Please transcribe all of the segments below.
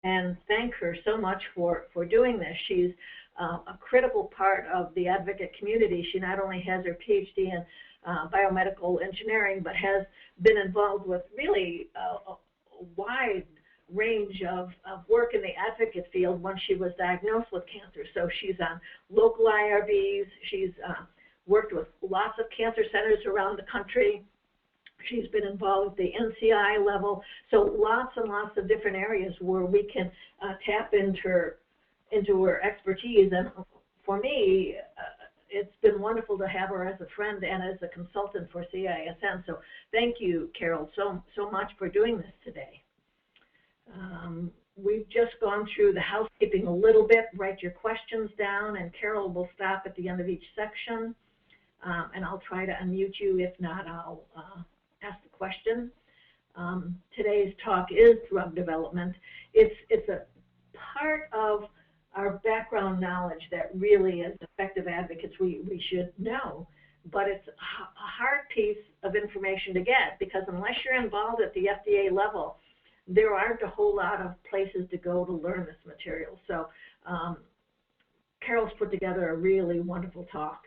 and thank her so much for doing this. She's a critical part of the advocate community. She not only has her PhD in biomedical engineering, but has been involved with really a wide range of work in the advocate field once she was diagnosed with cancer. So she's on local IRBs. She's worked with lots of cancer centers around the country. She's been involved at the NCI level. So lots and lots of different areas where we can tap into her expertise. And for me, it's been wonderful to have her as a friend and as a consultant for CISN. So thank you, Carol, so much for doing this today. We've just gone through the housekeeping a little bit. Write your questions down, and Carol will stop at the end of each section, and I'll try to unmute you. If not, I'll ask the question. Today's talk is drug development. It's a part of our background knowledge that really, as effective advocates, we should know. But it's a hard piece of information to get, because unless you're involved at the FDA level, there aren't a whole lot of places to go to learn this material. So Carol's put together a really wonderful talk,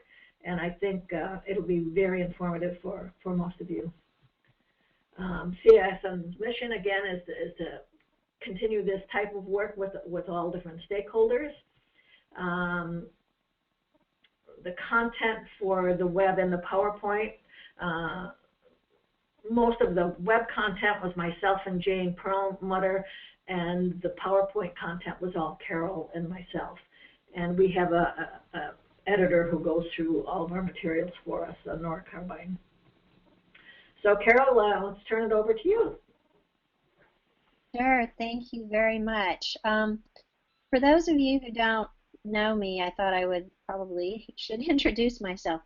and I think it'll be very informative for most of you. CISN's mission, again, is to continue this type of work with all different stakeholders. The content for the web and the PowerPoint, most of the web content was myself and Jane Perlmutter, and the PowerPoint content was all Carol and myself. And we have a editor who goes through all of our materials for us, Nora Carbine. So Carol, let's turn it over to you. Sure, thank you very much. For those of you who don't know me, I thought I should introduce myself.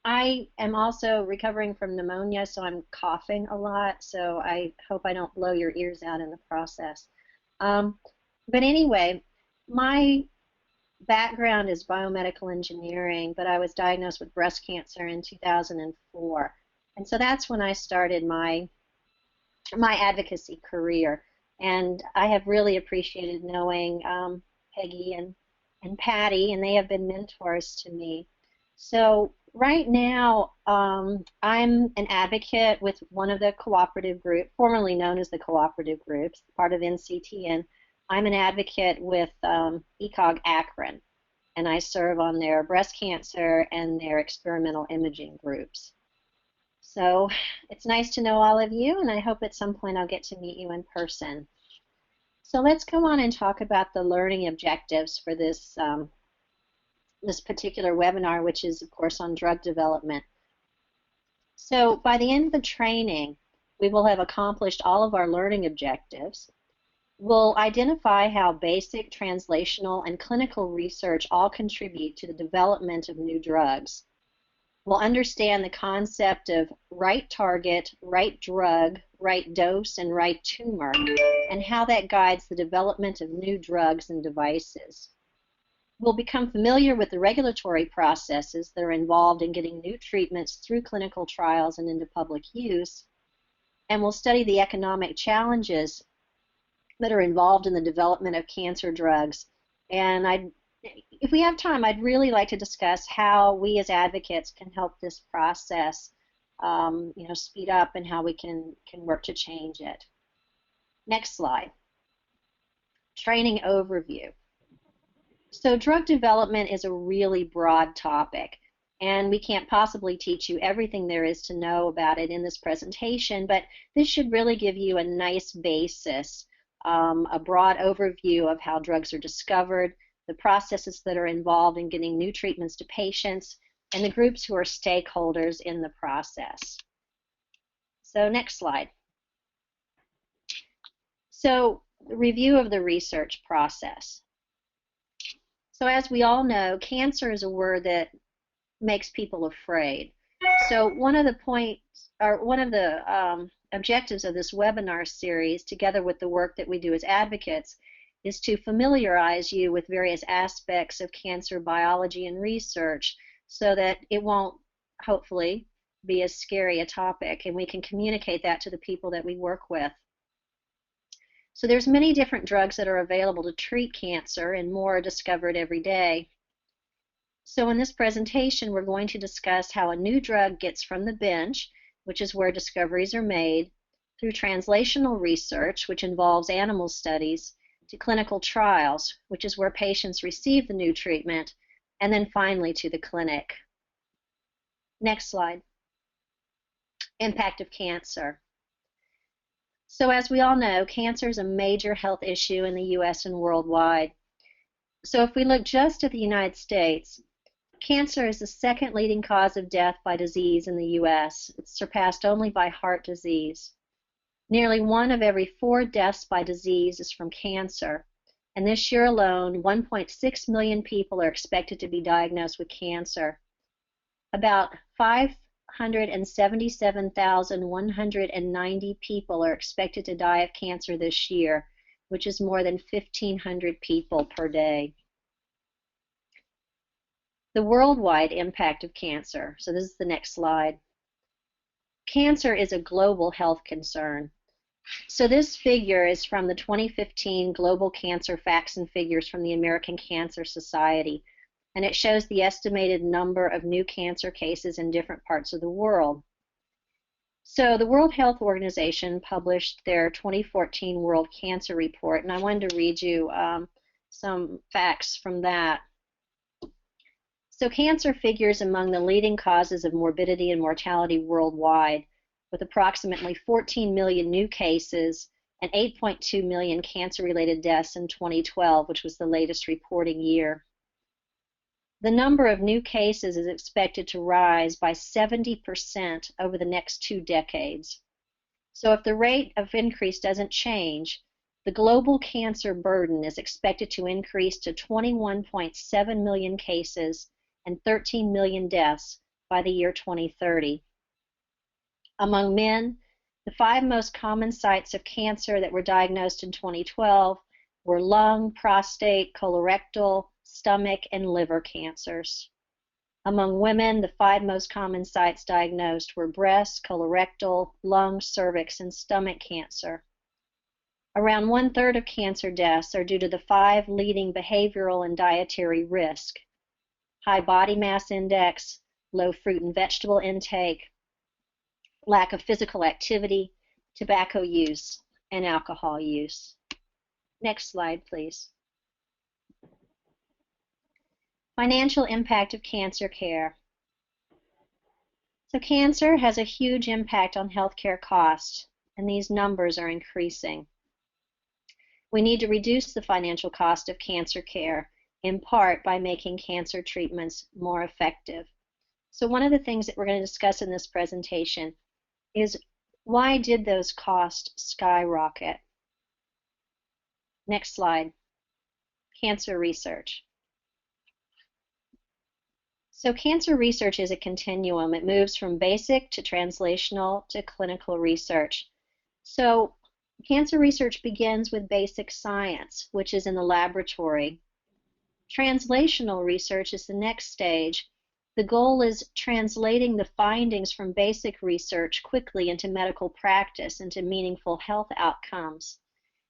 I am also recovering from pneumonia, so I'm coughing a lot, so I hope I don't blow your ears out in the process. But anyway, my background is biomedical engineering, but I was diagnosed with breast cancer in 2004. And so that's when I started my advocacy career. And I have really appreciated knowing Peggy and Patty, and they have been mentors to me. So right now, I'm an advocate with one of the cooperative groups, formerly known as the cooperative groups, part of NCTN. I'm an advocate with ECOG Akron, and I serve on their breast cancer and their experimental imaging groups. So it's nice to know all of you, and I hope at some point I'll get to meet you in person. So let's go on and talk about the learning objectives for this this particular webinar, which is, of course, on drug development. So by the end of the training, we will have accomplished all of our learning objectives. We'll identify how basic, translational, and clinical research all contribute to the development of new drugs. We'll understand the concept of right target, right drug, right dose, and right tumor, and how that guides the development of new drugs and devices. We'll become familiar with the regulatory processes that are involved in getting new treatments through clinical trials and into public use. And we'll study the economic challenges that are involved in the development of cancer drugs. And if we have time, I'd really like to discuss how we as advocates can help this process speed up, and how we can work to change it. Next slide. Training overview. So drug development is a really broad topic, and we can't possibly teach you everything there is to know about it in this presentation, but this should really give you a nice basis, a broad overview of how drugs are discovered, the processes that are involved in getting new treatments to patients, and the groups who are stakeholders in the process. So next slide. So the review of the research process. So as we all know, cancer is a word that makes people afraid. So one of the objectives of this webinar series, together with the work that we do as advocates, is to familiarize you with various aspects of cancer biology and research, so that it won't, hopefully, be as scary a topic, and we can communicate that to the people that we work with. So there's many different drugs that are available to treat cancer, and more are discovered every day. So in this presentation, we're going to discuss how a new drug gets from the bench, which is where discoveries are made, through translational research, which involves animal studies, to clinical trials, which is where patients receive the new treatment, and then finally to the clinic. Next slide. Impact of cancer. So as we all know, cancer is a major health issue in the US and worldwide. So if we look just at the United States, cancer is the second leading cause of death by disease in the US. It's surpassed only by heart disease. Nearly 1 of every 4 deaths by disease is from cancer. And this year alone, 1.6 million people are expected to be diagnosed with cancer. About 577,190 people are expected to die of cancer this year, which is more than 1,500 people per day. The worldwide impact of cancer. So this is the next slide. Cancer is a global health concern. So this figure is from the 2015 Global Cancer Facts and Figures from the American Cancer Society, and it shows the estimated number of new cancer cases in different parts of the world. So the World Health Organization published their 2014 World Cancer Report, and I wanted to read you some facts from that. So cancer figures among the leading causes of morbidity and mortality worldwide, with approximately 14 million new cases and 8.2 million cancer-related deaths in 2012, which was the latest reporting year. The number of new cases is expected to rise by 70% over the next 2 decades. So if the rate of increase doesn't change, the global cancer burden is expected to increase to 21.7 million cases and 13 million deaths by the year 2030. Among men, the 5 most common sites of cancer that were diagnosed in 2012 were lung, prostate, colorectal, stomach, and liver cancers. Among women, the 5 most common sites diagnosed were breast, colorectal, lung, cervix, and stomach cancer. Around 1/3 of cancer deaths are due to the 5 leading behavioral and dietary risks: high body mass index, low fruit and vegetable intake, lack of physical activity, tobacco use, and alcohol use. Next slide, please. Financial impact of cancer care. So cancer has a huge impact on healthcare costs, and these numbers are increasing. We need to reduce the financial cost of cancer care, in part by making cancer treatments more effective. So one of the things that we're going to discuss in this presentation is, why did those costs skyrocket? Next slide. Cancer research. So cancer research is a continuum. It moves from basic to translational to clinical research. So cancer research begins with basic science, which is in the laboratory. Translational research is the next stage. The goal is translating the findings from basic research quickly into medical practice, into meaningful health outcomes.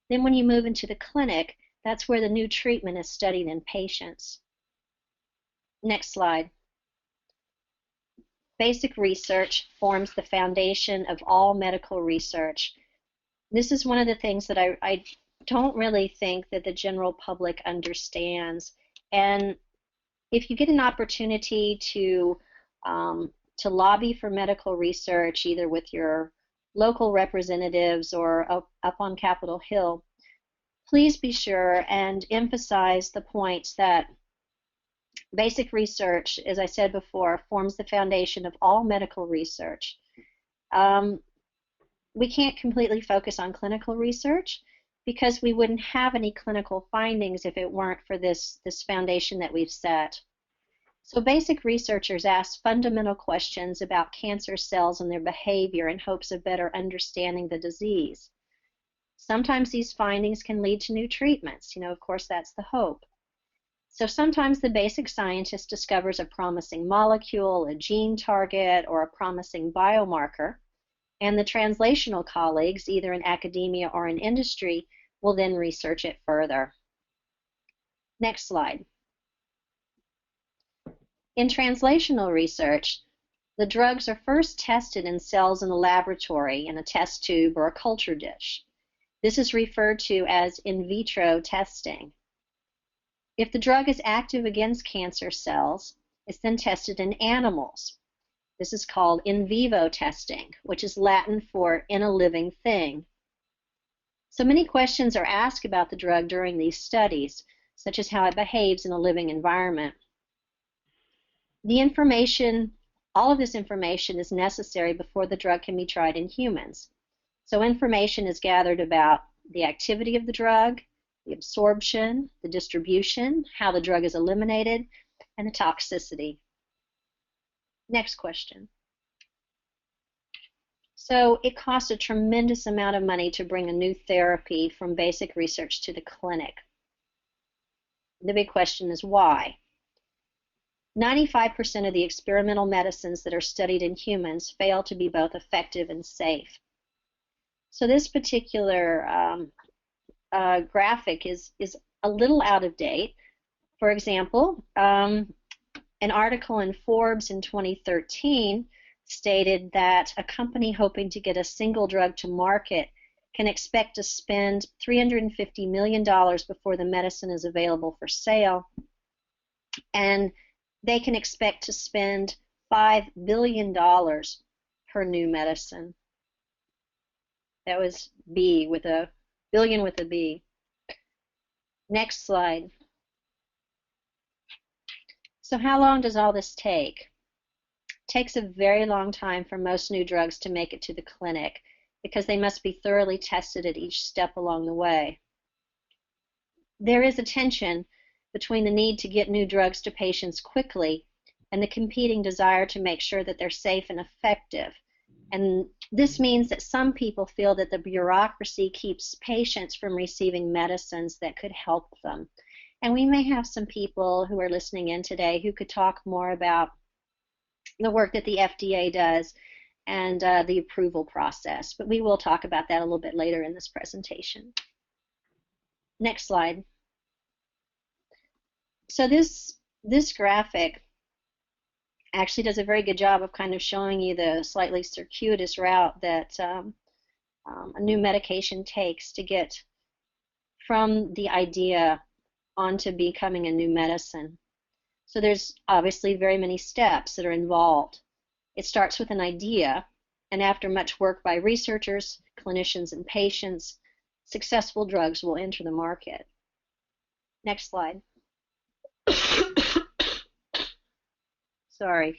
Then when you move into the clinic, that's where the new treatment is studied in patients. Next slide. Basic research forms the foundation of all medical research. This is one of the things that I don't really think that the general public understands. And if you get an opportunity to lobby for medical research, either with your local representatives or up on Capitol Hill, please be sure and emphasize the points that basic research, as I said before, forms the foundation of all medical research. We can't completely focus on clinical research because we wouldn't have any clinical findings if it weren't for this foundation that we've set. So basic researchers ask fundamental questions about cancer cells and their behavior in hopes of better understanding the disease. Sometimes these findings can lead to new treatments. Of course, that's the hope. So sometimes the basic scientist discovers a promising molecule, a gene target, or a promising biomarker, and the translational colleagues, either in academia or in industry, will then research it further. Next slide. In translational research, the drugs are first tested in cells in the laboratory in a test tube or a culture dish. This is referred to as in vitro testing. If the drug is active against cancer cells, it's then tested in animals. This is called in vivo testing, which is Latin for in a living thing. So many questions are asked about the drug during these studies, such as how it behaves in a living environment. All of this information is necessary before the drug can be tried in humans. So information is gathered about the activity of the drug, the absorption, the distribution, how the drug is eliminated, and the toxicity. Next question. So it costs a tremendous amount of money to bring a new therapy from basic research to the clinic. The big question is why? 95% of the experimental medicines that are studied in humans fail to be both effective and safe. So this particular graphic is a little out of date. For example, an article in Forbes in 2013 stated that a company hoping to get a single drug to market can expect to spend $350 million before the medicine is available for sale, and they can expect to spend $5 billion per new medicine. That was B with a billion with a B. Next slide. So how long does all this take? It takes a very long time for most new drugs to make it to the clinic because they must be thoroughly tested at each step along the way. There is a tension between the need to get new drugs to patients quickly and the competing desire to make sure that they're safe and effective. And this means that some people feel that the bureaucracy keeps patients from receiving medicines that could help them. And we may have some people who are listening in today who could talk more about the work that the FDA does and the approval process, but we will talk about that a little bit later in this presentation. Next slide. So this graphic actually does a very good job of kind of showing you the slightly circuitous route that a new medication takes to get from the idea onto becoming a new medicine. So there's obviously very many steps that are involved. It starts with an idea, and after much work by researchers, clinicians, and patients, successful drugs will enter the market. Next slide. Sorry.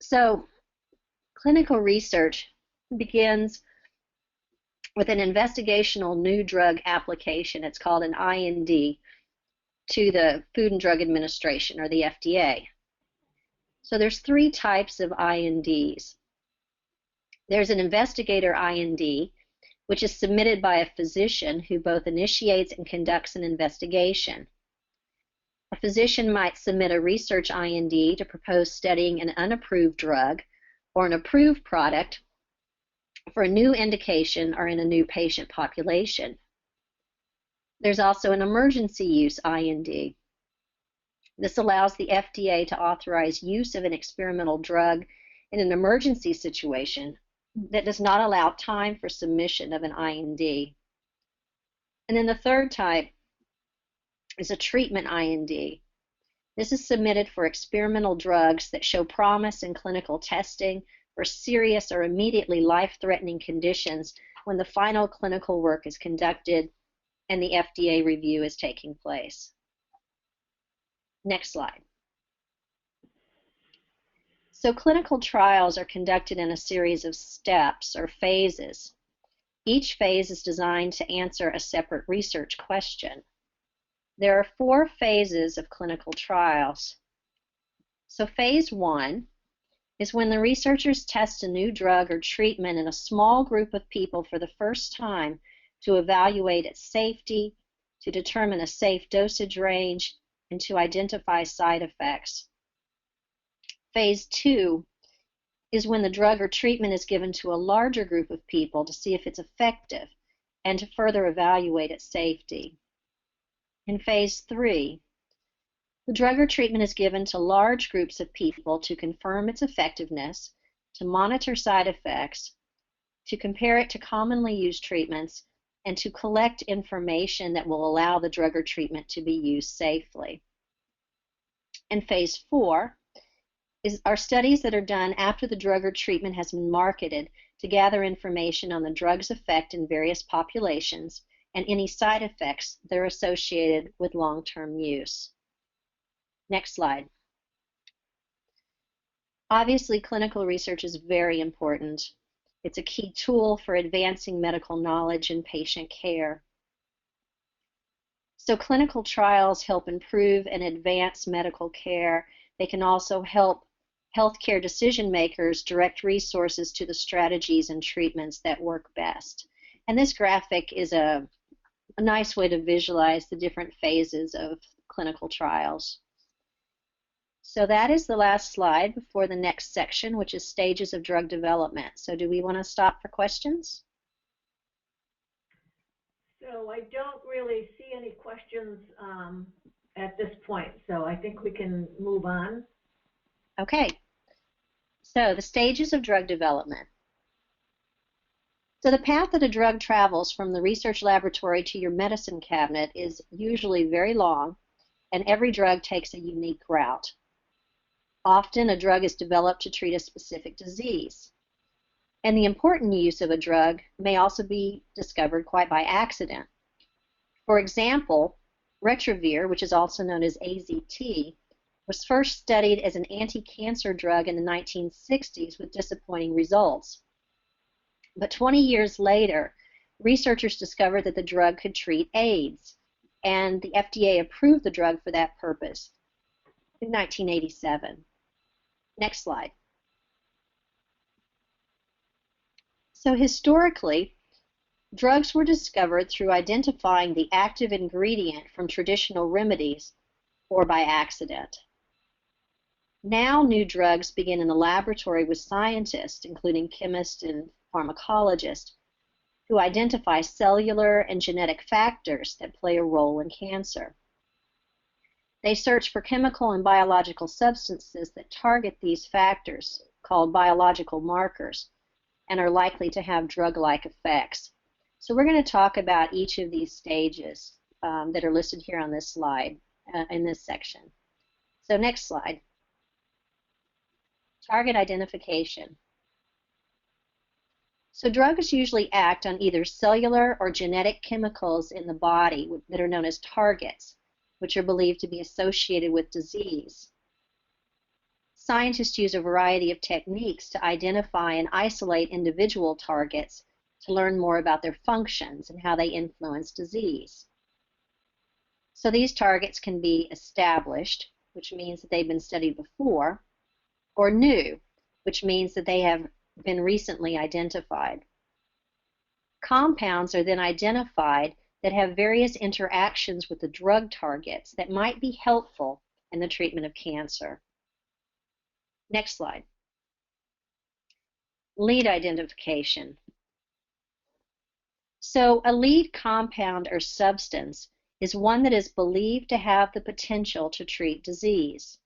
So clinical research begins with an investigational new drug application. It's called an IND to the Food and Drug Administration, or the FDA. So there's three types of INDs. There's an investigator IND, which is submitted by a physician who both initiates and conducts an investigation. A physician might submit a research IND to propose studying an unapproved drug or an approved product for a new indication or in a new patient population. There's also an emergency use IND. This allows the FDA to authorize use of an experimental drug in an emergency situation that does not allow time for submission of an IND. And then the third type is a treatment IND. This is submitted for experimental drugs that show promise in clinical testing for serious or immediately life-threatening conditions when the final clinical work is conducted and the FDA review is taking place. Next slide. So clinical trials are conducted in a series of steps or phases. Each phase is designed to answer a separate research question. There are 4 phases of clinical trials. So phase 1 is when the researchers test a new drug or treatment in a small group of people for the first time to evaluate its safety, to determine a safe dosage range, and to identify side effects. Phase 2 is when the drug or treatment is given to a larger group of people to see if it's effective, and to further evaluate its safety. In phase 3, the drug or treatment is given to large groups of people to confirm its effectiveness, to monitor side effects, to compare it to commonly used treatments, and to collect information that will allow the drug or treatment to be used safely. In phase 4 are studies that are done after the drug or treatment has been marketed to gather information on the drug's effect in various populations and any side effects that are associated with long-term use. Next slide. Obviously, clinical research is very important. It's a key tool for advancing medical knowledge and patient care. So clinical trials help improve and advance medical care. They can also help healthcare decision makers direct resources to the strategies and treatments that work best. And this graphic is a nice way to visualize the different phases of clinical trials. So that is the last slide before the next section, which is stages of drug development. So do we want to stop for questions? So I don't really see any questions at this point, so I think we can move on. Okay. So the stages of drug development. So the path that a drug travels from the research laboratory to your medicine cabinet is usually very long, and every drug takes a unique route. Often a drug is developed to treat a specific disease. And the important use of a drug may also be discovered quite by accident. For example, Retrovir, which is also known as AZT, was first studied as an anti-cancer drug in the 1960s with disappointing results. But 20 years later, researchers discovered that the drug could treat AIDS, and the FDA approved the drug for that purpose in 1987. Next slide. So historically, drugs were discovered through identifying the active ingredient from traditional remedies or by accident. Now new drugs begin in the laboratory with scientists, including chemists and pharmacologists, who identify cellular and genetic factors that play a role in cancer. They search for chemical and biological substances that target these factors, called biological markers, and are likely to have drug-like effects. So we're going to talk about each of these stages that are listed here on this slide, in this section. So next slide. Target identification. So drugs usually act on either cellular or genetic chemicals in the body that are known as targets, which are believed to be associated with disease. Scientists use a variety of techniques to identify and isolate individual targets to learn more about their functions and how they influence disease. So these targets can be established, which means that they've been studied before, or new, which means that they have been recently identified. Compounds are then identified that have various interactions with the drug targets that might be helpful in the treatment of cancer. Next slide. Lead identification. So a lead compound or substance is one that is believed to have the potential to treat disease.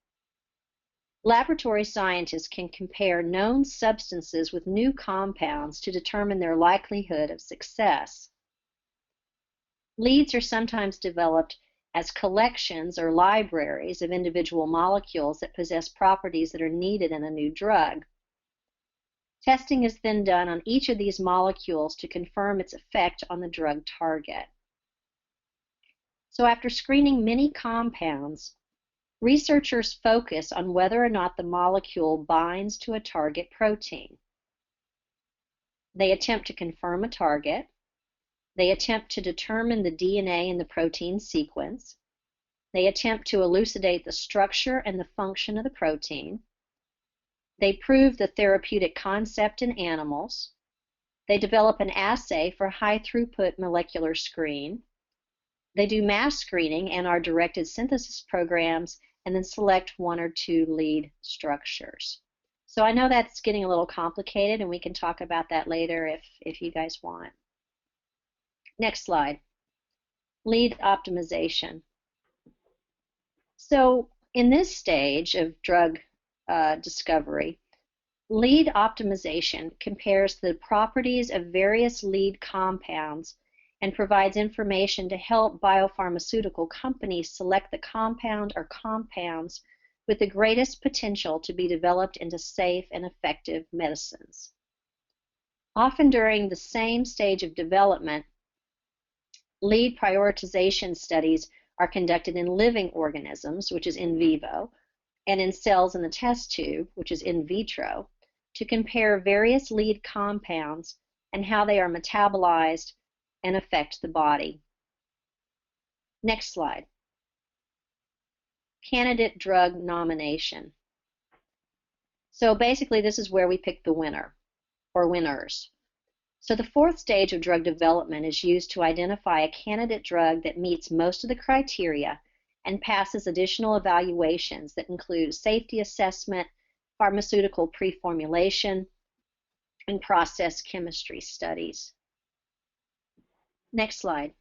Laboratory scientists can compare known substances with new compounds to determine their likelihood of success. Leads are sometimes developed as collections or libraries of individual molecules that possess properties that are needed in a new drug. Testing is then done on each of these molecules to confirm its effect on the drug target. So after screening many compounds, researchers focus on whether or not the molecule binds to a target protein. They attempt to confirm a target. They attempt to determine the DNA in the protein sequence. They attempt to elucidate the structure and the function of the protein. They prove the therapeutic concept in animals. They develop an assay for high-throughput molecular screen. They do mass screening and our directed synthesis programs, and then select one or two lead structures. So I know that's getting a little complicated, and we can talk about that later if you guys want. Next slide. Lead optimization. So in this stage of drug discovery, lead optimization compares the properties of various lead compounds and provides information to help biopharmaceutical companies select the compound or compounds with the greatest potential to be developed into safe and effective medicines. Often during the same stage of development, lead prioritization studies are conducted in living organisms, which is in vivo, and in cells in the test tube, which is in vitro, to compare various lead compounds and how they are metabolized and affect the body. Next slide. Candidate drug nomination. So basically this is where we pick the winner or winners. So the fourth stage of drug development is used to identify a candidate drug that meets most of the criteria and passes additional evaluations that include safety assessment, pharmaceutical pre-formulation, and process chemistry studies. Next slide.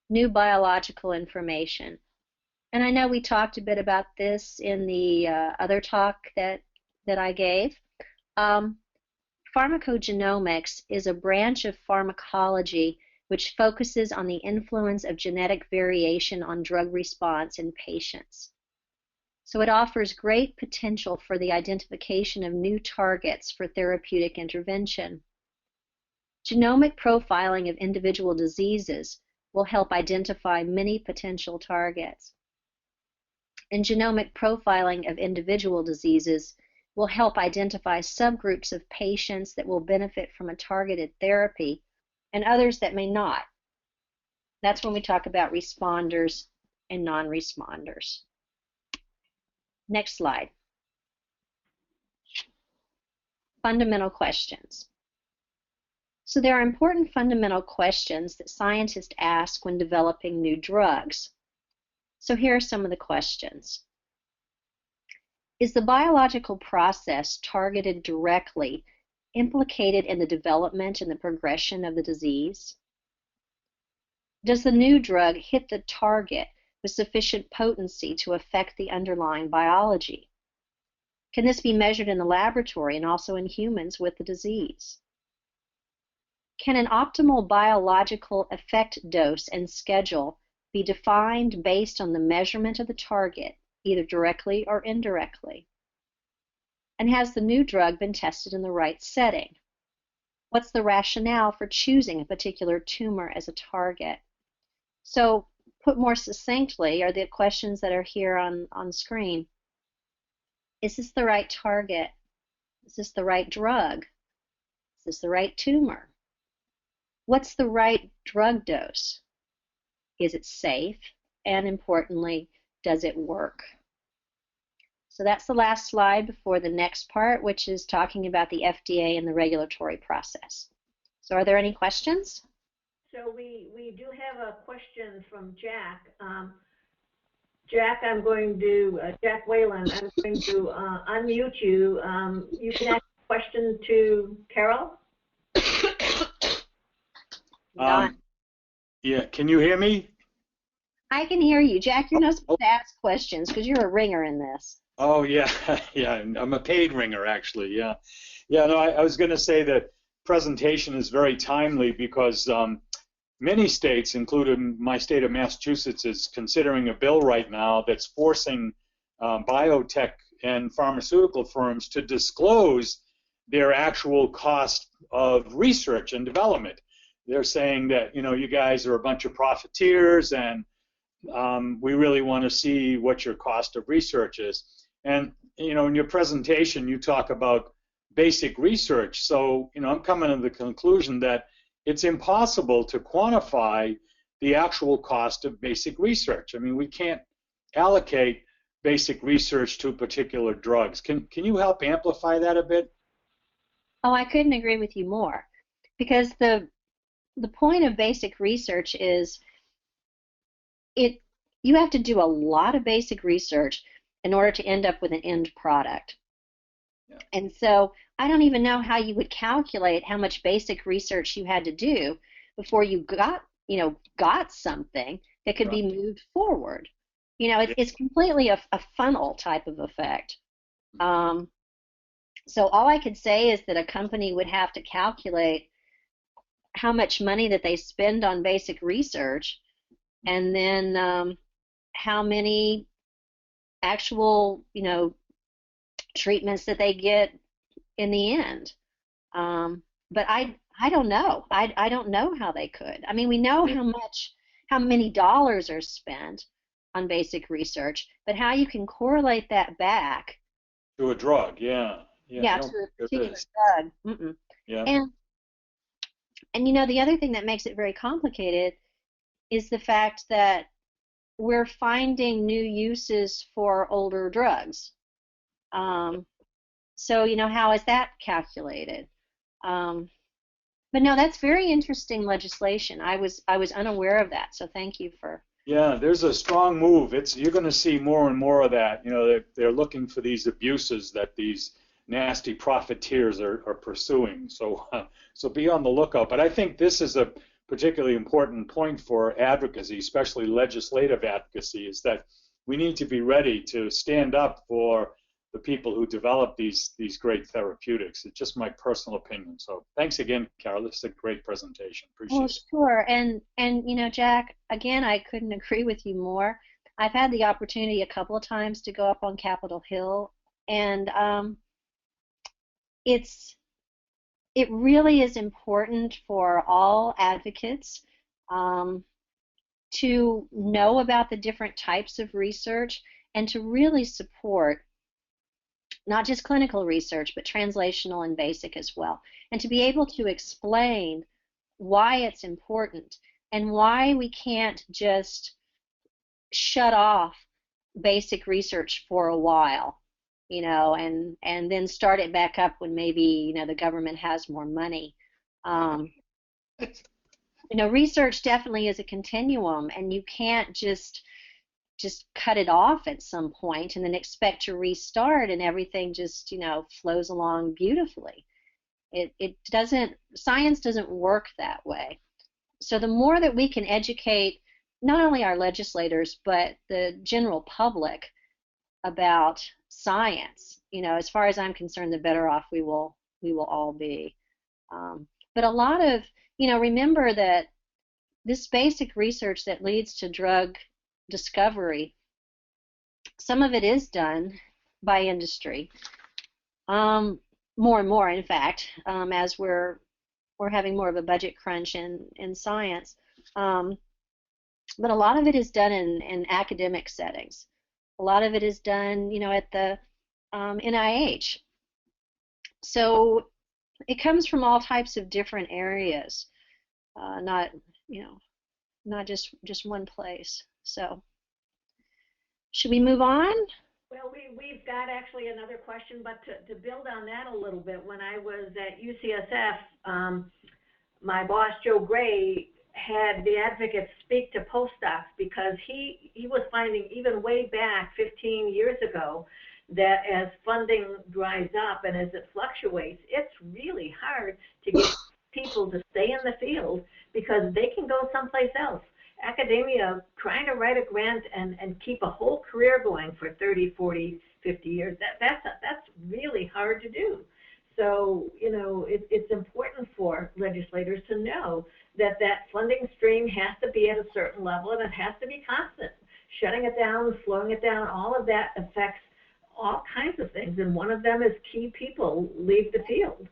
New biological information. And I know we talked a bit about this in the other talk that I gave. Pharmacogenomics is a branch of pharmacology which focuses on the influence of genetic variation on drug response in patients. So it offers great potential for the identification of new targets for therapeutic intervention. Genomic profiling of individual diseases will help identify many potential targets. And genomic profiling of individual diseases will help identify subgroups of patients that will benefit from a targeted therapy and others that may not. That's when we talk about responders and non-responders. Next slide. Fundamental questions. So there are important fundamental questions that scientists ask when developing new drugs. So here are some of the questions. Is the biological process targeted directly implicated in the development and the progression of the disease? Does the new drug hit the target with sufficient potency to affect the underlying biology? Can this be measured in the laboratory and also in humans with the disease? Can an optimal biological effect dose and schedule be defined based on the measurement of the target, either directly or indirectly? And has the new drug been tested in the right setting? What's the rationale for choosing a particular tumor as a target? So, put more succinctly, are the questions that are here on screen. Is this the right target? Is this the right drug? Is this the right tumor? What's the right drug dose? Is it safe? And importantly, does it work? So that's the last slide before the next part, which is talking about the FDA and the regulatory process. So are there any questions? So we do have a question from Jack. Jack, Jack Whalen, I'm going to unmute you. You can ask a question to Carol. Yeah, can you hear me? I can hear you. Jack, you're not supposed to ask questions because you're a ringer in this. Oh, yeah, yeah, I'm a paid ringer, actually, yeah. Yeah, no, I was going to say that presentation is very timely because many states, including my state of Massachusetts, is considering a bill right now that's forcing biotech and pharmaceutical firms to disclose their actual cost of research and development. They're saying that, you guys are a bunch of profiteers and we really want to see what your cost of research is. And, in your presentation, you talk about basic research. So, I'm coming to the conclusion that it's impossible to quantify the actual cost of basic research. I mean, we can't allocate basic research to particular drugs. Can you help amplify that a bit? Oh, I couldn't agree with you more, because the point of basic research is you have to do a lot of basic research in order to end up with an end product. Yeah. And so I don't even know how you would calculate how much basic research you had to do before you got something that could be moved forward. It's completely a funnel type of effect. So all I could say is that a company would have to calculate how much money that they spend on basic research, and then how many actual, treatments that they get in the end. But I don't know. I don't know how they could. I mean, we know how many dollars are spent on basic research, but how you can correlate that back to a drug, yeah, to a particular drug. Yeah. And the other thing that makes it very complicated is the fact that we're finding new uses for older drugs. So how is that calculated? But no, that's very interesting legislation. I was unaware of that, so thank you for. Yeah, there's a strong move. You're going to see more and more of that. They're looking for these abuses that these nasty profiteers are pursuing. So be on the lookout. But I think this is a particularly important point for advocacy, especially legislative advocacy, is that we need to be ready to stand up for the people who develop these great therapeutics. It's just my personal opinion. So thanks again, Carol. This is a great presentation. Appreciate it. Sure. And Jack, again, I couldn't agree with you more. I've had the opportunity a couple of times to go up on Capitol Hill, and it really is important for all advocates to know about the different types of research and to really support not just clinical research, but translational and basic as well, and to be able to explain why it's important and why we can't just shut off basic research for a while, and then start it back up when maybe the government has more money. Research definitely is a continuum, and you can't just cut it off at some point and then expect to restart and everything just flows along beautifully. Science doesn't work that way. So the more that we can educate not only our legislators but the general public about science, as far as I'm concerned, the better off we will all be. But a lot of remember that this basic research that leads to drug discovery, some of it is done by industry, more and more, in fact, as we're having more of a budget crunch in science. But a lot of it is done in academic settings. A lot of it is done, at the NIH. So it comes from all types of different areas, not just one place. So, should we move on? Well, we've got actually another question, but to build on that a little bit, when I was at UCSF, my boss, Joe Gray, had the advocates speak to postdocs because he was finding even way back 15 years ago that as funding dries up and as it fluctuates, it's really hard to get people to stay in the field because they can go someplace else. Academia, trying to write a grant and keep a whole career going for 30, 40, 50 years, that's really hard to do. So, it's important for legislators to know that funding stream has to be at a certain level and it has to be constant. Shutting it down, slowing it down, all of that affects all kinds of things, and one of them is key people leave the field.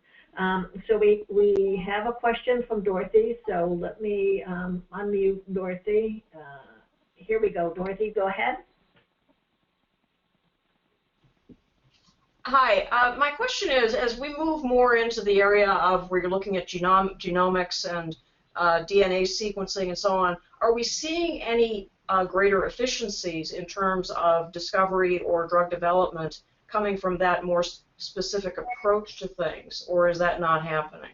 So we have a question from Dorothy, so let me unmute Dorothy. Here we go. Dorothy, go ahead. Hi, my question is, as we move more into the area of where you're looking at genomics and DNA sequencing and so on, are we seeing any greater efficiencies in terms of discovery or drug development coming from that more specific approach to things, or is that not happening?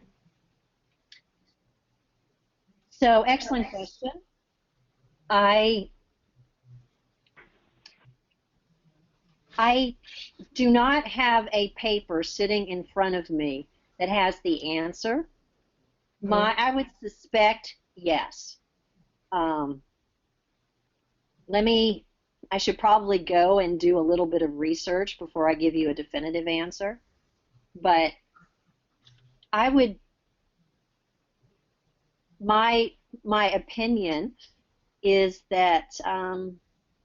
So, excellent question. I do not have a paper sitting in front of me that has the answer. I would suspect yes. I should probably go and do a little bit of research before I give you a definitive answer. But I would, my opinion is that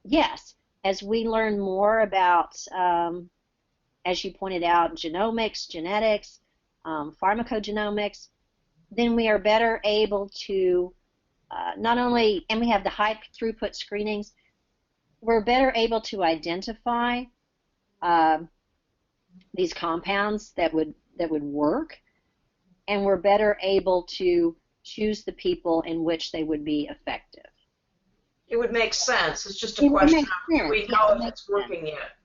yes, as we learn more about, as you pointed out, genomics, genetics, pharmacogenomics, then we are better able to not only, and we have the high throughput screenings, we're better able to identify these compounds that would work, and we're better able to choose the people in which they would be effective. It would make sense. It's just a question of do we know if it's working yet.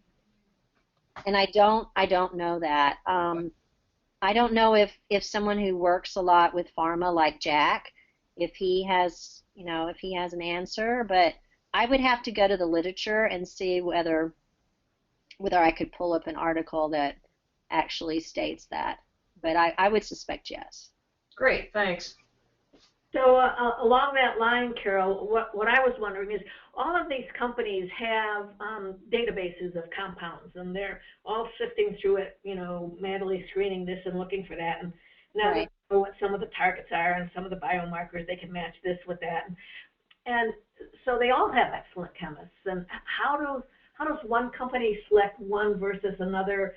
And I don't know that. I don't know if someone who works a lot with pharma like Jack, if he has an answer, but I would have to go to the literature and see whether I could pull up an article that actually states that. But I would suspect yes. Great, thanks. So along that line, Carol, what I was wondering is all of these companies have databases of compounds, and they're all sifting through it, manually screening this and looking for that. And now they know what some of the targets are and some of the biomarkers. They can match this with that. And so they all have excellent chemists. And how does one company select one versus another?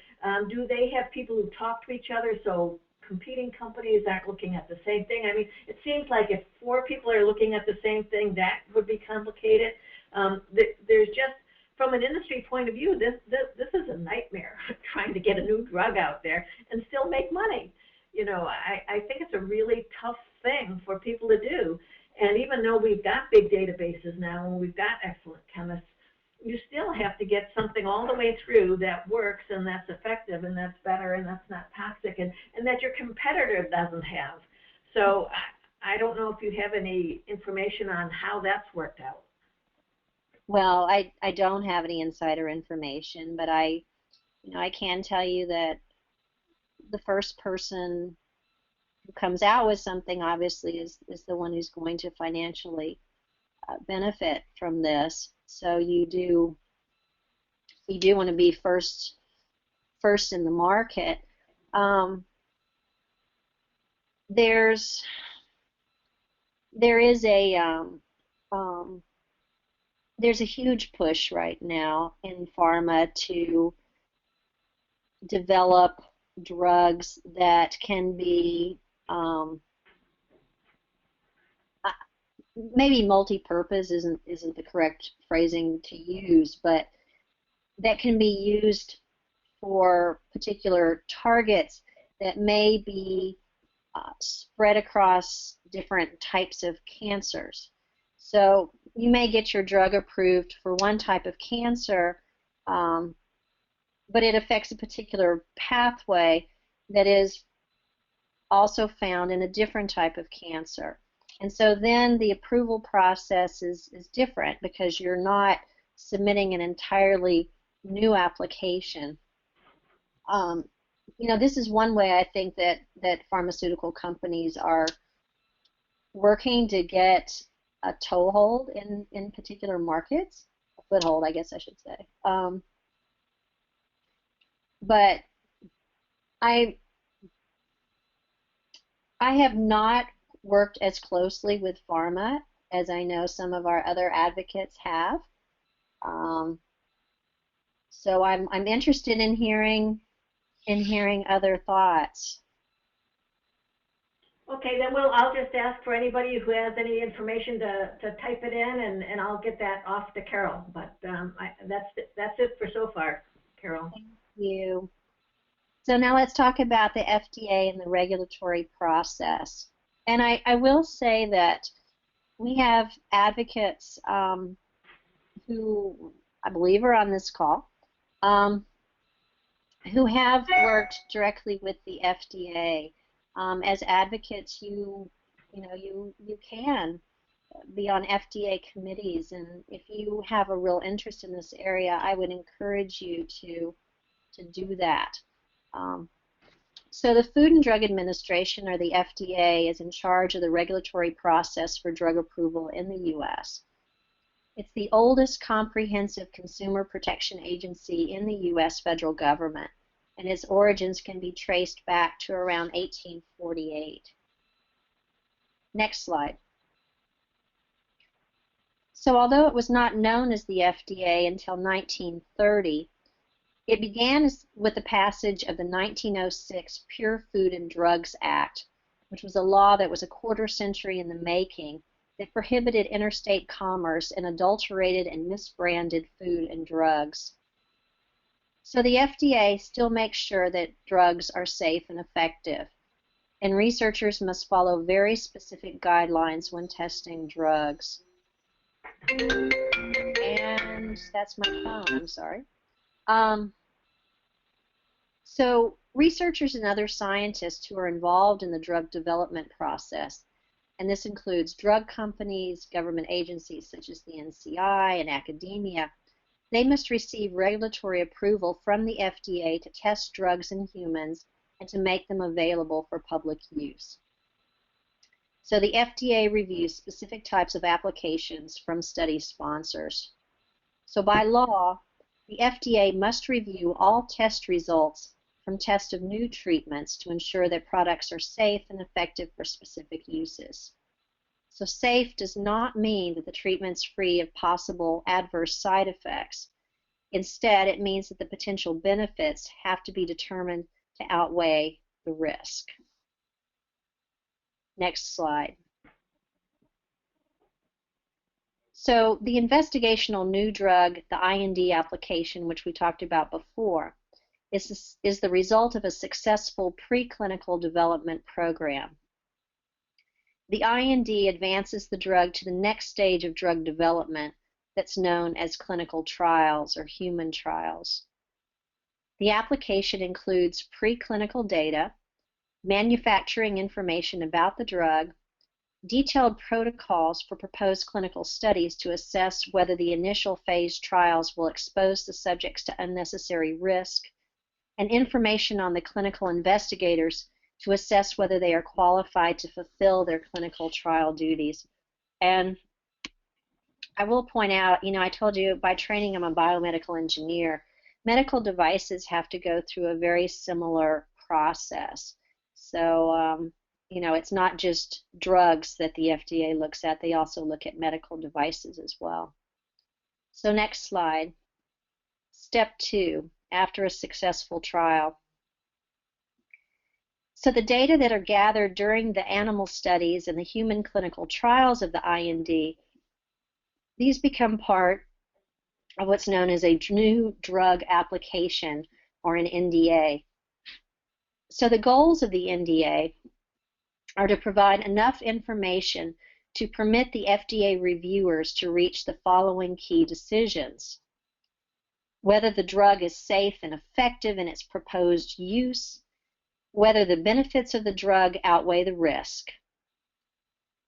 Do they have people who talk to each other so competing companies aren't looking at the same thing? I mean, it seems like if 4 people are looking at the same thing, that would be complicated. There's just, from an industry point of view, this is a nightmare, trying to get a new drug out there and still make money. I think it's a really tough thing for people to do. And even though we've got big databases now and we've got excellent chemists, you still have to get something all the way through that works and that's effective and that's better and that's not toxic and that your competitor doesn't have. So I don't know if you have any information on how that's worked out. Well, I don't have any insider information, but I can tell you that the first person who comes out with something obviously is the one who's going to financially benefit from this. So you do want to be first in the market. There is there's a huge push right now in pharma to develop drugs that can be maybe multi-purpose isn't the correct phrasing to use, but that can be used for particular targets that may be spread across different types of cancers. So you may get your drug approved for one type of cancer, but it affects a particular pathway that is also found in a different type of cancer. And so then the approval process is different because you're not submitting an entirely new application. This is one way I think that pharmaceutical companies are working to get a toehold in particular markets, a foothold, I guess I should say. But I have not worked as closely with pharma as I know some of our other advocates have. So I'm interested in hearing other thoughts. Okay, then I'll just ask for anybody who has any information to type it in, and I'll get that off to Carol. But that's it for so far, Carol. Thank you. So now let's talk about the FDA and the regulatory process. And I will say that we have advocates who I believe are on this call who have worked directly with the FDA. As advocates, you can be on FDA committees, and if you have a real interest in this area, I would encourage you to do that. So the Food and Drug Administration, or the FDA, is in charge of the regulatory process for drug approval in the U.S. It's the oldest comprehensive consumer protection agency in the U.S. federal government, and its origins can be traced back to around 1848. Next slide. So although it was not known as the FDA until 1930, it began with the passage of the 1906 Pure Food and Drugs Act, which was a law that was a quarter century in the making that prohibited interstate commerce in adulterated and misbranded food and drugs. So the FDA still makes sure that drugs are safe and effective, and researchers must follow very specific guidelines when testing drugs. And that's my phone, I'm sorry. So researchers and other scientists who are involved in the drug development process, and this includes drug companies, government agencies such as the NCI, and academia, they must receive regulatory approval from the FDA to test drugs in humans and to make them available for public use. So the FDA reviews specific types of applications from study sponsors. So by law, the FDA must review all test results from tests of new treatments to ensure that products are safe and effective for specific uses. So safe does not mean that the treatment's free of possible adverse side effects. Instead, it means that the potential benefits have to be determined to outweigh the risk. Next slide. So the investigational new drug, the IND application, which we talked about before, is the result of a successful preclinical development program. The IND advances the drug to the next stage of drug development that's known as clinical trials or human trials. The application includes preclinical data, manufacturing information about the drug, detailed protocols for proposed clinical studies to assess whether the initial phase trials will expose the subjects to unnecessary risk, and information on the clinical investigators to assess whether they are qualified to fulfill their clinical trial duties. And I will point out, I told you by training I'm a biomedical engineer. Medical devices have to go through a very similar process. So, it's not just drugs that the FDA looks at. They also look at medical devices as well. So next slide. Step 2, after a successful trial. So the data that are gathered during the animal studies and the human clinical trials of the IND, these become part of what's known as a new drug application, or an NDA. So the goals of the NDA are to provide enough information to permit the FDA reviewers to reach the following key decisions: whether the drug is safe and effective in its proposed use, whether the benefits of the drug outweigh the risk.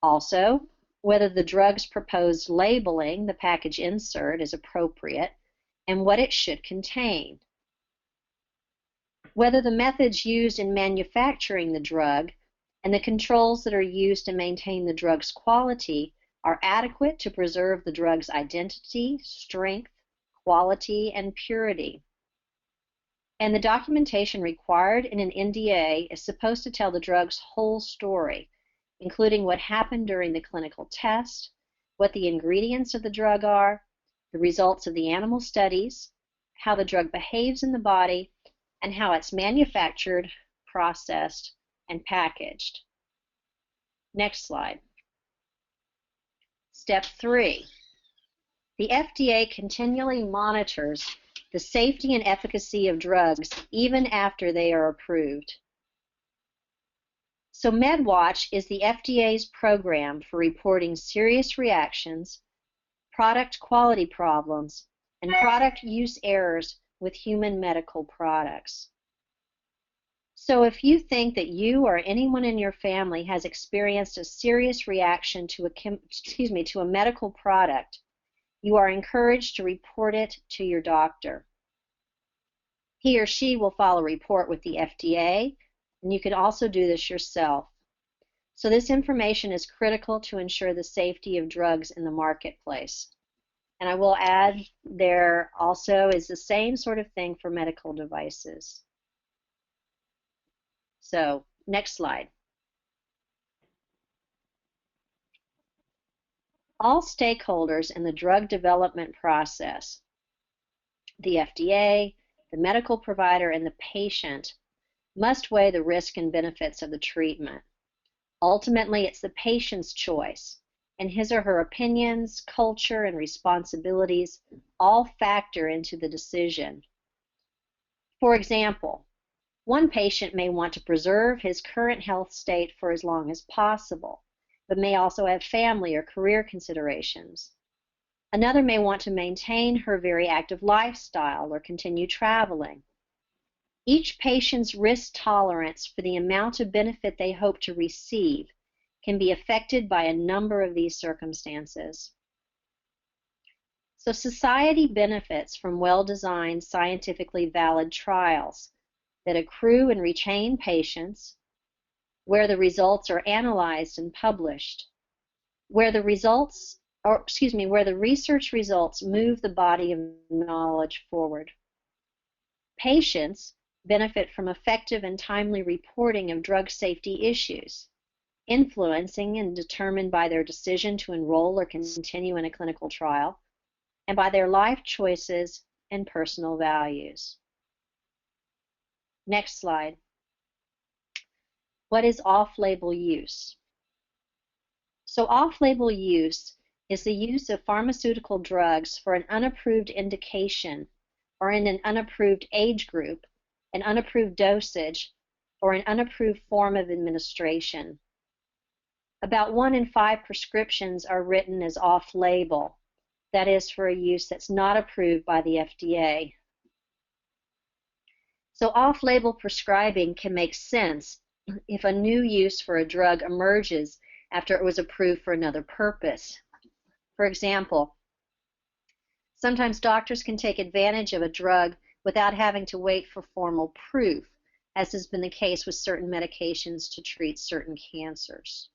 Also, whether the drug's proposed labeling, the package insert, is appropriate, and what it should contain. Whether the methods used in manufacturing the drug and the controls that are used to maintain the drug's quality are adequate to preserve the drug's identity, strength, quality, and purity. And the documentation required in an NDA is supposed to tell the drug's whole story, including what happened during the clinical test, what the ingredients of the drug are, the results of the animal studies, how the drug behaves in the body, and how it's manufactured, processed, and packaged. Next slide. Step 3. The FDA continually monitors the safety and efficacy of drugs even after they are approved. So MedWatch is the FDA's program for reporting serious reactions, product quality problems, and product use errors with human medical products. So if you think that you or anyone in your family has experienced a serious reaction to a medical product, you are encouraged to report it to your doctor. He or she will file a report with the FDA, And you can also do this yourself. So this information is critical to ensure the safety of drugs in the marketplace. And I will add there also is the same sort of thing for medical devices. So next slide. All stakeholders in the drug development process, the FDA, the medical provider, and the patient, must weigh the risk and benefits of the treatment. Ultimately, it's the patient's choice, and his or her opinions, culture, and responsibilities all factor into the decision. For example, one patient may want to preserve his current health state for as long as possible, but may also have family or career considerations. Another may want to maintain her very active lifestyle or continue traveling. Each patient's risk tolerance for the amount of benefit they hope to receive can be affected by a number of these circumstances. So society benefits from well-designed, scientifically valid trials that accrue and retain patients, where the results are analyzed and published, where the research results move the body of knowledge forward. Patients benefit from effective and timely reporting of drug safety issues, influencing and determined by their decision to enroll or continue in a clinical trial, and by their life choices and personal values. Next slide. What is off-label use? So off-label use is the use of pharmaceutical drugs for an unapproved indication or in an unapproved age group, an unapproved dosage, or an unapproved form of administration. About 1 in 5 prescriptions are written as off-label, that is for a use that's not approved by the FDA. So off-label prescribing can make sense if a new use for a drug emerges after it was approved for another purpose. For example, sometimes doctors can take advantage of a drug without having to wait for formal proof, as has been the case with certain medications to treat certain cancers.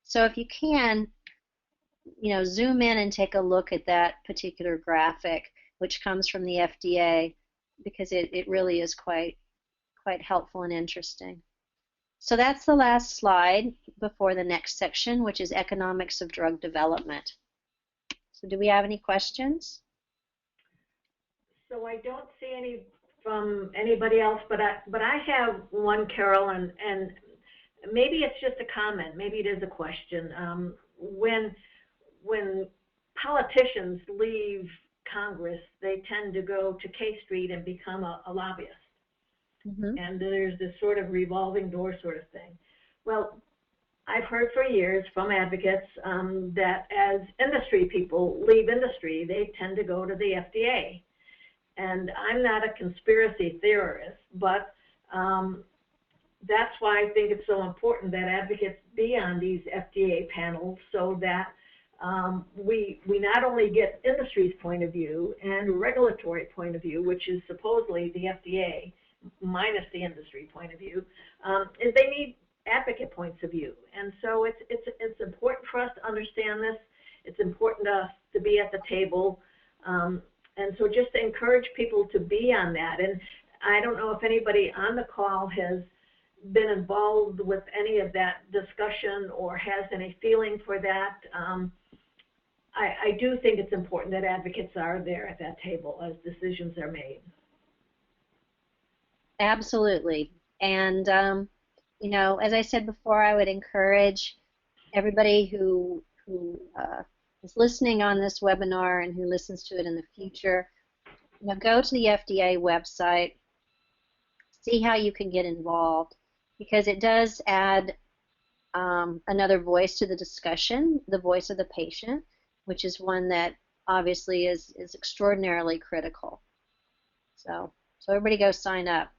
So if you can, zoom in and take a look at that particular graphic, which comes from the FDA, because it really is quite helpful and interesting. So that's the last slide before the next section, which is economics of drug development. So do we have any questions? So I don't see any from anybody else, but I have one, Carol, and maybe it's just a comment, maybe it is a question. When politicians leave Congress, they tend to go to K Street and become a lobbyist. Mm-hmm. And there's this sort of revolving door sort of thing. Well, I've heard for years from advocates that as industry people leave industry, they tend to go to the FDA. And I'm not a conspiracy theorist, but that's why I think it's so important that advocates be on these FDA panels so that we not only get industry's point of view and regulatory point of view, which is supposedly the FDA minus the industry point of view, is they need advocate points of view. And so it's important for us to understand this. It's important to be at the table. And so just to encourage people to be on that. And I don't know if anybody on the call has been involved with any of that discussion or has any feeling for that. I do think it's important that advocates are there at that table as decisions are made. Absolutely. And, as I said before, I would encourage everybody who is listening on this webinar and who listens to it in the future, go to the FDA website, see how you can get involved, because it does add another voice to the discussion, the voice of the patient, which is one that obviously is extraordinarily critical. So everybody go sign up.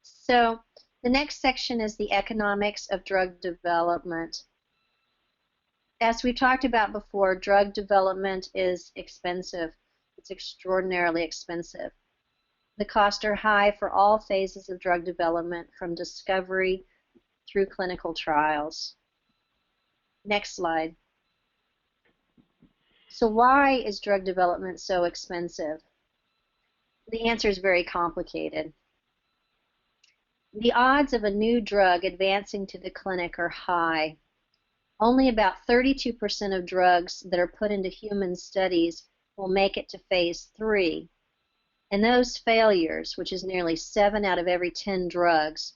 So the next section is the economics of drug development. As we talked about before, drug development is expensive. It's extraordinarily expensive. The costs are high for all phases of drug development, from discovery through clinical trials. Next slide. So why is drug development so expensive? The answer is very complicated. The odds of a new drug advancing to the clinic are high. Only about 32% of drugs that are put into human studies will make it to phase 3. And those failures, which is nearly 7 out of every 10 drugs,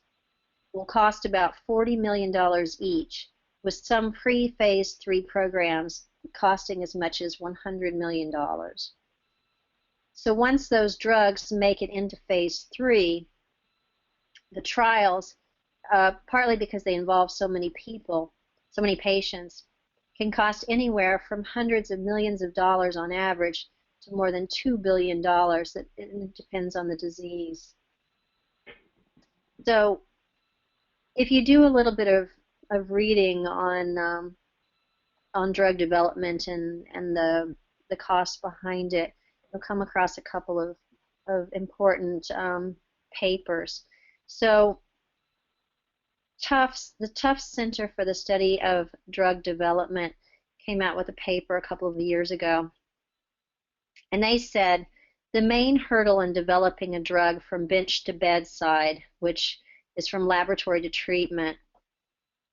will cost about $40 million each, with some pre-phase 3 programs costing as much as $100 million. So once those drugs make it into phase 3, the trials, partly because they involve so many people, so many patients, can cost anywhere from hundreds of millions of dollars on average to more than $2 billion. It depends on the disease. So if you do a little bit of reading on drug development and the costs behind it, you'll come across a couple of important papers. So the Tufts Center for the Study of Drug Development came out with a paper a couple of years ago, and they said the main hurdle in developing a drug from bench to bedside, which is from laboratory to treatment,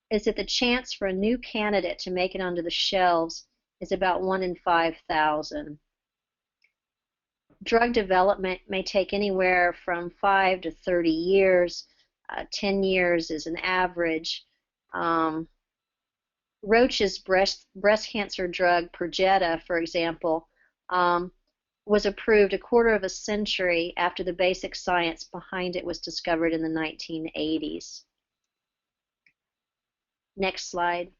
is that the chance for a new candidate to make it onto the shelves is about 1 in 5,000. Drug development may take anywhere from 5 to 30 years. 10 years is an average. Roche's breast cancer drug, Perjeta, for example, was approved a quarter of a century after the basic science behind it was discovered in the 1980s. Next slide.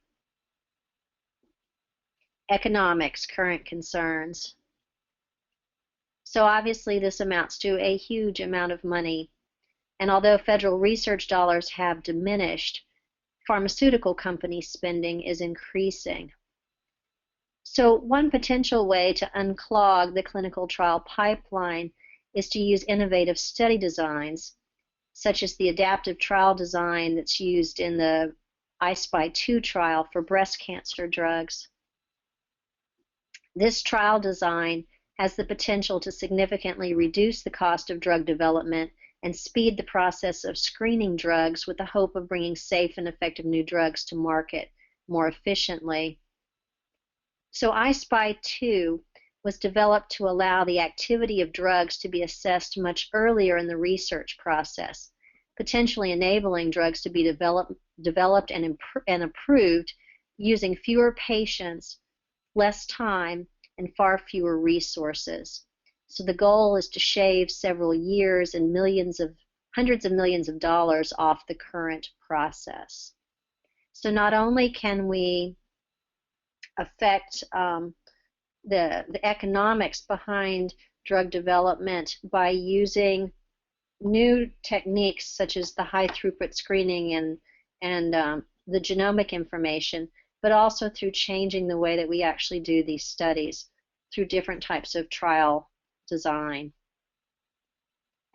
Economics, current concerns. So obviously this amounts to a huge amount of money, and although federal research dollars have diminished, pharmaceutical company spending is increasing. So one potential way to unclog the clinical trial pipeline is to use innovative study designs, such as the adaptive trial design that's used in the I-SPY 2 trial for breast cancer drugs. This trial design has the potential to significantly reduce the cost of drug development and speed the process of screening drugs with the hope of bringing safe and effective new drugs to market more efficiently. So I-SPY 2 was developed to allow the activity of drugs to be assessed much earlier in the research process, potentially enabling drugs to be developed and approved using fewer patients, less time, and far fewer resources. So the goal is to shave several years and hundreds of millions of dollars off the current process. So not only can we affect the economics behind drug development by using new techniques such as the high throughput screening and the genomic information, but also through changing the way that we actually do these studies through different types of trial design.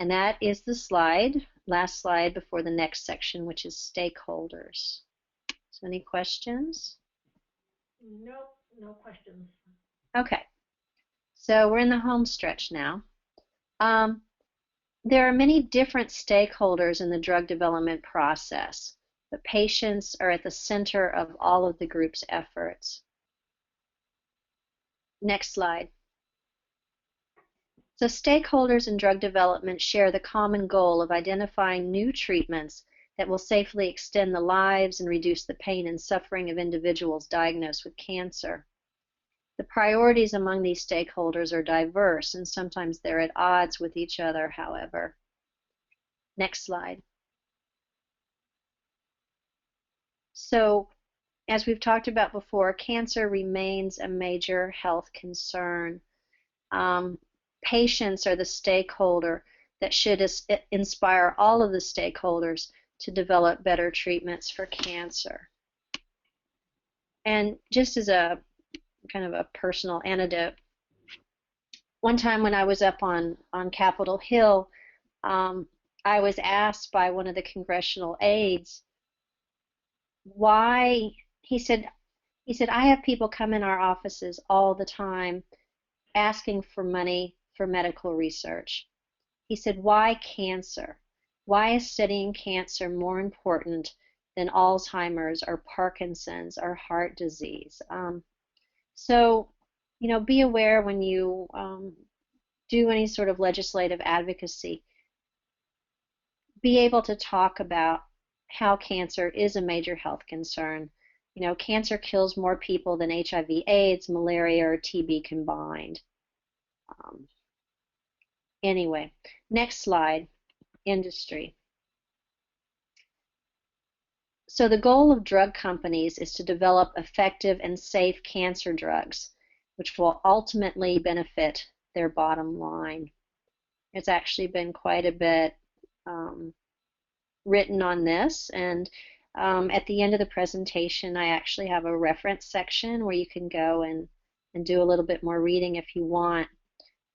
And that is the slide, last slide before the next section, which is stakeholders. So any questions? Nope, no questions. Okay, so we're in the home stretch now. There are many different stakeholders in the drug development process, but patients are at the center of all of the group's efforts. Next slide. So stakeholders in drug development share the common goal of identifying new treatments that will safely extend the lives and reduce the pain and suffering of individuals diagnosed with cancer. The priorities among these stakeholders are diverse, and sometimes they're at odds with each other, however. Next slide. So, as we've talked about before, cancer remains a major health concern. Patients are the stakeholder that should inspire all of the stakeholders to develop better treatments for cancer. And just as a kind of a personal anecdote, one time when I was up on Capitol Hill, I was asked by one of the congressional aides why. He said, I have people come in our offices all the time asking for money for medical research. He said, why cancer? Why is studying cancer more important than Alzheimer's or Parkinson's or heart disease? So, be aware when you do any sort of legislative advocacy, be able to talk about how cancer is a major health concern. Cancer kills more people than HIV, AIDS, malaria, or TB combined. Anyway, next slide, industry. So the goal of drug companies is to develop effective and safe cancer drugs, which will ultimately benefit their bottom line. It's actually been quite a bit written on this, and at the end of the presentation I actually have a reference section where you can go and do a little bit more reading if you want.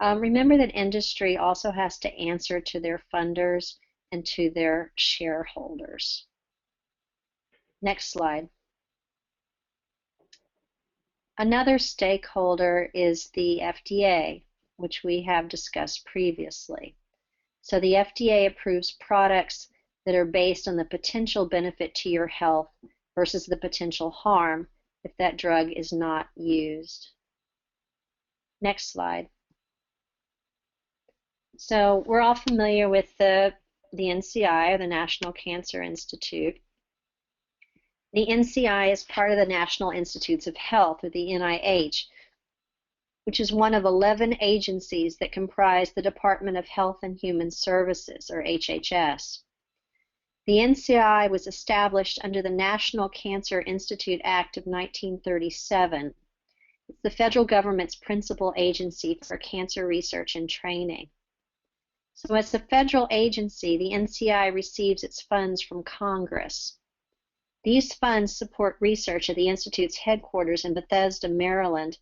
Remember that industry also has to answer to their funders and to their shareholders. Next slide. Another stakeholder is the FDA, which we have discussed previously. So the FDA approves products that are based on the potential benefit to your health versus the potential harm if that drug is not used. Next slide. So we're all familiar with the NCI, or the National Cancer Institute. The NCI is part of the National Institutes of Health, or the NIH, which is one of 11 agencies that comprise the Department of Health and Human Services, or HHS. The NCI was established under the National Cancer Institute Act of 1937. It's the federal government's principal agency for cancer research and training. So as a federal agency, the NCI receives its funds from Congress. These funds support research at the Institute's headquarters in Bethesda, Maryland,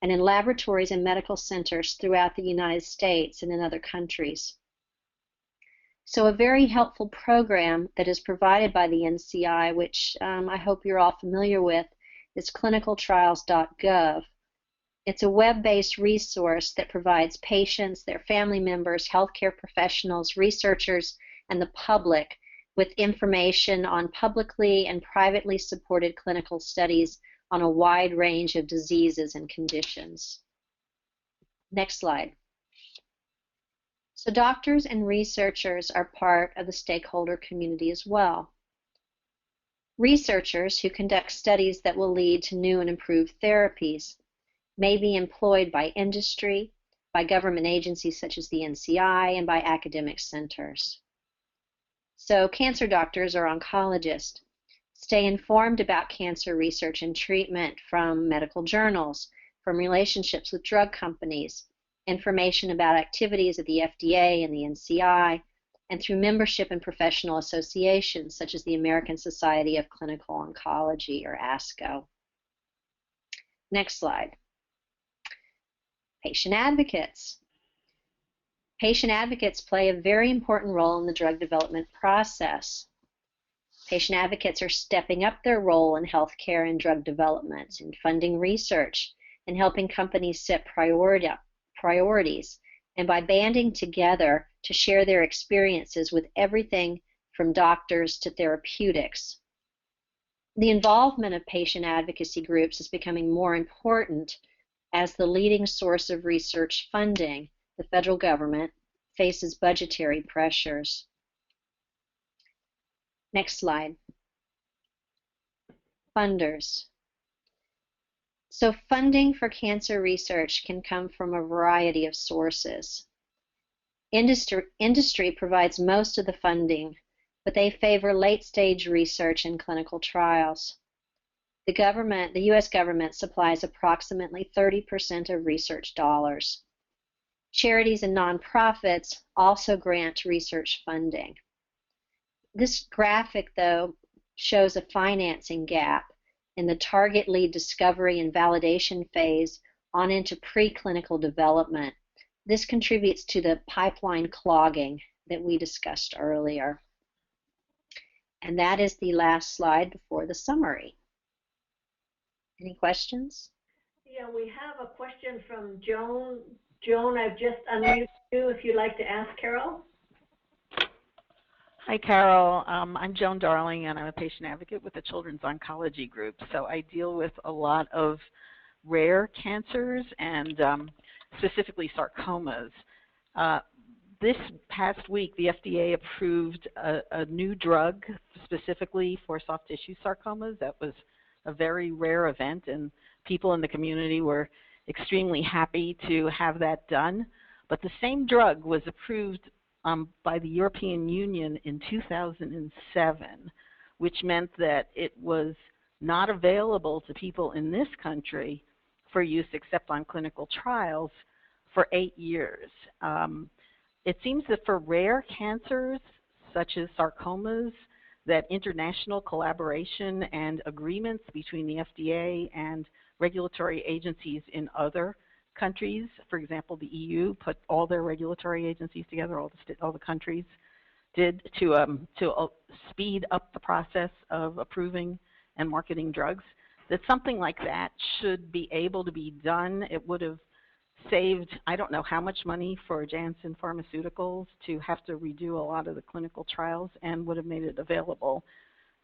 and in laboratories and medical centers throughout the United States and in other countries. So a very helpful program that is provided by the NCI, which I hope you're all familiar with, is clinicaltrials.gov. It's a web-based resource that provides patients, their family members, healthcare professionals, researchers, and the public with information on publicly and privately supported clinical studies on a wide range of diseases and conditions. Next slide. So doctors and researchers are part of the stakeholder community as well. Researchers who conduct studies that will lead to new and improved therapies may be employed by industry, by government agencies such as the NCI, and by academic centers. So cancer doctors or oncologists stay informed about cancer research and treatment from medical journals, from relationships with drug companies, information about activities at the FDA and the NCI, and through membership in professional associations such as the American Society of Clinical Oncology, or ASCO. Next slide. Patient advocates. Patient advocates play a very important role in the drug development process. Patient advocates are stepping up their role in healthcare and drug development, in funding research, and helping companies set priorities, and by banding together to share their experiences with everything from doctors to therapeutics. The involvement of patient advocacy groups is becoming more important as the leading source of research funding, the federal government, faces budgetary pressures. Next slide. Funders. So funding for cancer research can come from a variety of sources. Industry provides most of the funding, but they favor late-stage research and clinical trials. The U.S. government supplies approximately 30% of research dollars. Charities and nonprofits also grant research funding. This graphic, though, shows a financing gap in the target lead discovery and validation phase on into preclinical development. This contributes to the pipeline clogging that we discussed earlier. And that is the last slide before the summary. Any questions? Yeah, we have a question from Joan. Joan, I've just unmuted you if you'd like to ask Carol. Hi, Carol. I'm Joan Darling, and I'm a patient advocate with the Children's Oncology Group. So I deal with a lot of rare cancers and specifically sarcomas. This past week, the FDA approved a new drug specifically for soft tissue sarcomas. That was a very rare event, and people in the community were extremely happy to have that done. But the same drug was approved by the European Union in 2007, which meant that it was not available to people in this country for use except on clinical trials for 8 years. It seems that for rare cancers, such as sarcomas, that international collaboration and agreements between the FDA and regulatory agencies in other countries, for example, the EU put all their regulatory agencies together, all the countries did to speed up the process of approving and marketing drugs, that something like that should be able to be done. It would have saved, I don't know how much money for Janssen Pharmaceuticals to have to redo a lot of the clinical trials, and would have made it available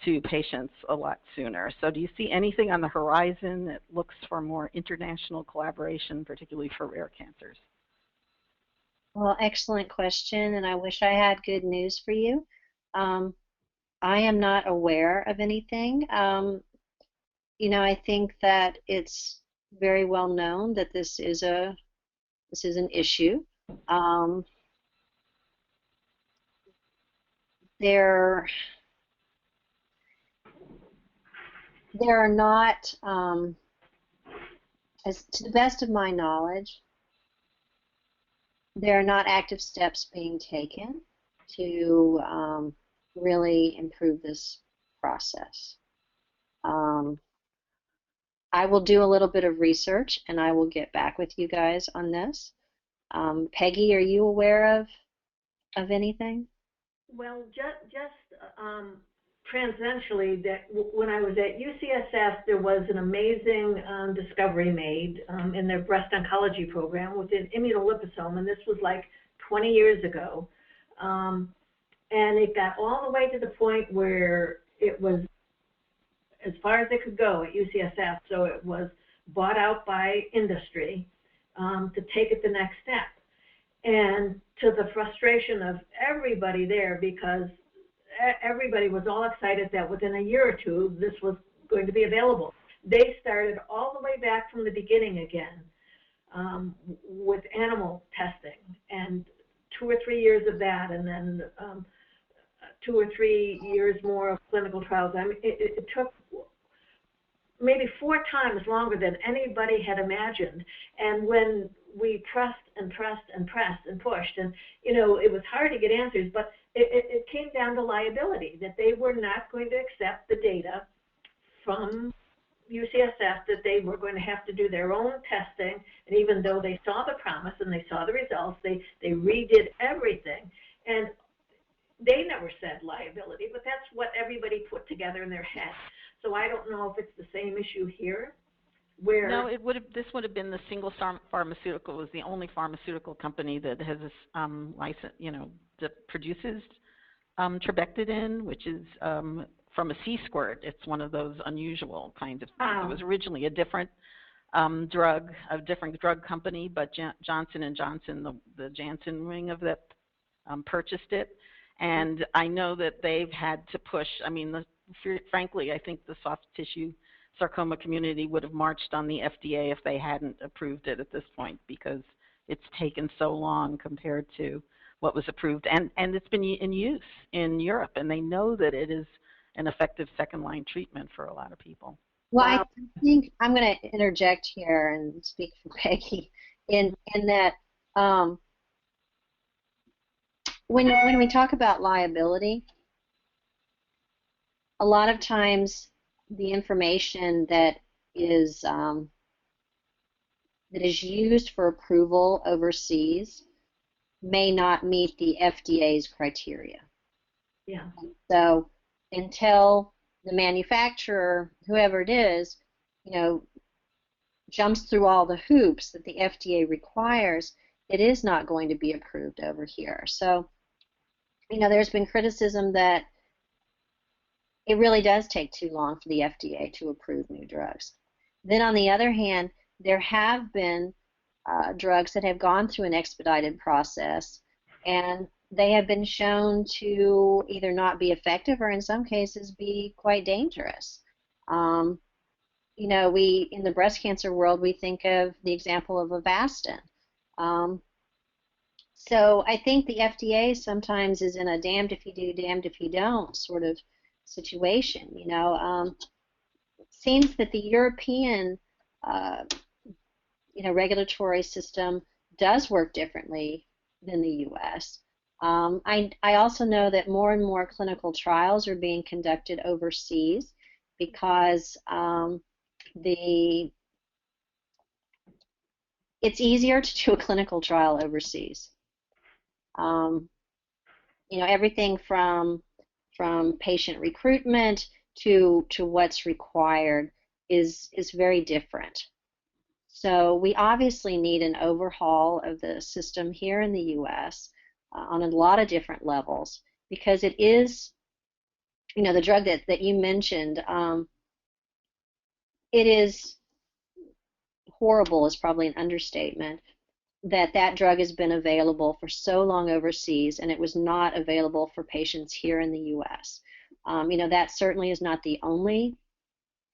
to patients a lot sooner. So do you see anything on the horizon that looks for more international collaboration, particularly for rare cancers? Well, excellent question, and I wish I had good news for you. I am not aware of anything. You know, I think that it's very well known that this is an issue. There are not, as to the best of my knowledge, there are not active steps being taken to really improve this process. I will do a little bit of research and I will get back with you guys on this. Peggy, are you aware of anything? Well, just transientally, that when I was at UCSF, there was an amazing discovery made in their breast oncology program with an immunoliposome, and this was like 20 years ago. And it got all the way to the point where it was as far as it could go at UCSF, so it was bought out by industry to take it the next step. And to the frustration of everybody there, because everybody was all excited that within a year or two this was going to be available. They started all the way back from the beginning again with animal testing, and 2 or 3 years of that, and then 2 or 3 years more of clinical trials. I mean, it took maybe 4 times longer than anybody had imagined. And when we pressed and pressed and pressed and pushed, and you know, it was hard to get answers, but it came down to liability, that they were not going to accept the data from UCSF, that they were going to have to do their own testing. And even though they saw the promise and they saw the results, they redid everything. And they never said liability, but that's what everybody put together in their head. So I don't know if it's the same issue here. Where no, this would have been the single pharmaceutical. It was the only pharmaceutical company that has this license, you know, that produces trabectedin, which is from a sea squirt. It's one of those unusual kinds of things. It was originally a different drug, a different drug company, but Johnson & Johnson, the Janssen wing of that, purchased it. And I know that they've had to push. I mean, frankly, I think the soft tissue sarcoma community would have marched on the FDA if they hadn't approved it at this point, because it's taken so long compared to what was approved. And it's been in use in Europe, and they know that it is an effective second-line treatment for a lot of people. Well, I think I'm going to interject here and speak for Peggy in that when we talk about liability, a lot of times the information that is used for approval overseas may not meet the FDA's criteria. Yeah. So until the manufacturer, whoever it is, jumps through all the hoops that the FDA requires, it is not going to be approved over here. So, there's been criticism that it really does take too long for the FDA to approve new drugs. Then on the other hand, there have been drugs that have gone through an expedited process, and they have been shown to either not be effective or in some cases be quite dangerous. We in the breast cancer world, we think of the example of Avastin. So I think the FDA sometimes is in a damned if you do, damned if you don't sort of situation. It seems that the European regulatory system does work differently than the U.S. I also know that more and more clinical trials are being conducted overseas because it's easier to do a clinical trial overseas. Everything from patient recruitment to what's required is very different. So we obviously need an overhaul of the system here in the U.S. On a lot of different levels, because it is, the drug that you mentioned, it is horrible is probably an understatement that drug has been available for so long overseas and it was not available for patients here in the U.S. That certainly is not the only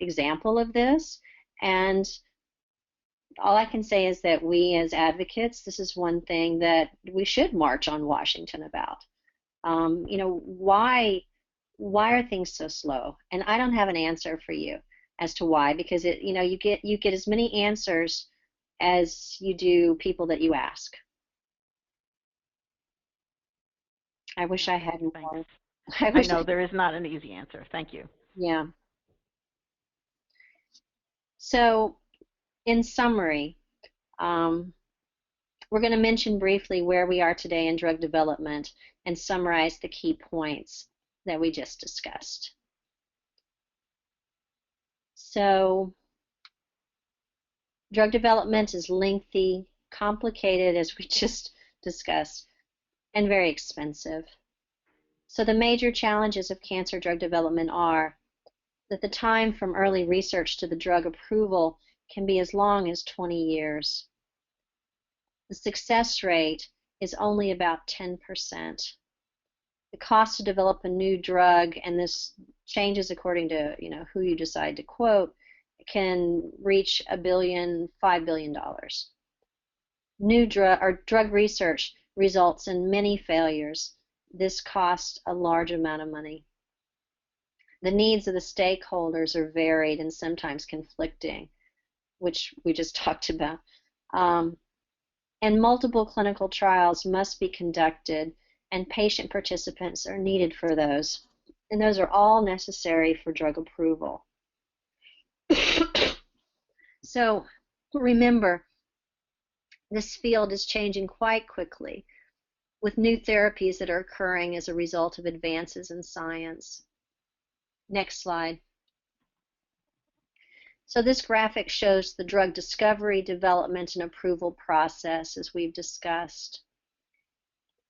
example of this, and all I can say is that we as advocates, this is one thing that we should march on Washington about. Why are things so slow? And I don't have an answer for you as to why, because you get as many answers as you do people that you ask. I wish I had more. I know there is not an easy answer. Thank you. Yeah. So, in summary, we're going to mention briefly where we are today in drug development and summarize the key points that we just discussed. So, drug development is lengthy, complicated, as we just discussed, and very expensive. So the major challenges of cancer drug development are that the time from early research to the drug approval can be as long as 20 years. The success rate is only about 10%. The cost to develop a new drug, and this changes according to who you decide to quote, can reach $1 billion, $5 billion. New drug research results in many failures. This costs a large amount of money. The needs of the stakeholders are varied and sometimes conflicting, which we just talked about. And multiple clinical trials must be conducted, and patient participants are needed for those. And those are all necessary for drug approval. So remember, this field is changing quite quickly, with new therapies that are occurring as a result of advances in science. Next slide. So this graphic shows the drug discovery, development, and approval process as we've discussed.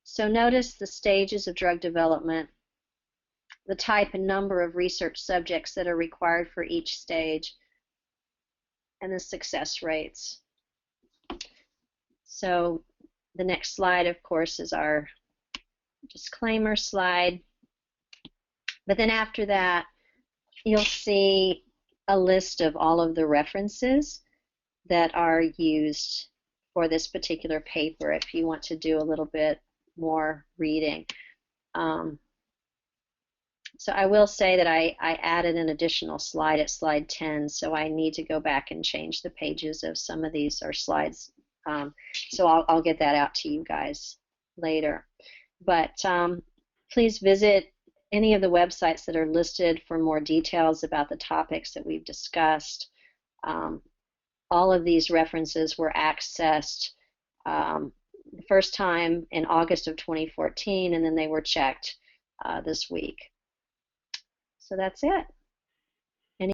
So notice the stages of drug development, the type and number of research subjects that are required for each stage, and the success rates. So the next slide, of course, is our disclaimer slide. But then after that, you'll see a list of all of the references that are used for this particular paper if you want to do a little bit more reading. So I will say that I added an additional slide at slide 10, so I need to go back and change the pages of some of these or slides. So I'll get that out to you guys later. But please visit any of the websites that are listed for more details about the topics that we've discussed. All of these references were accessed the first time in August of 2014, and then they were checked this week. So that's it.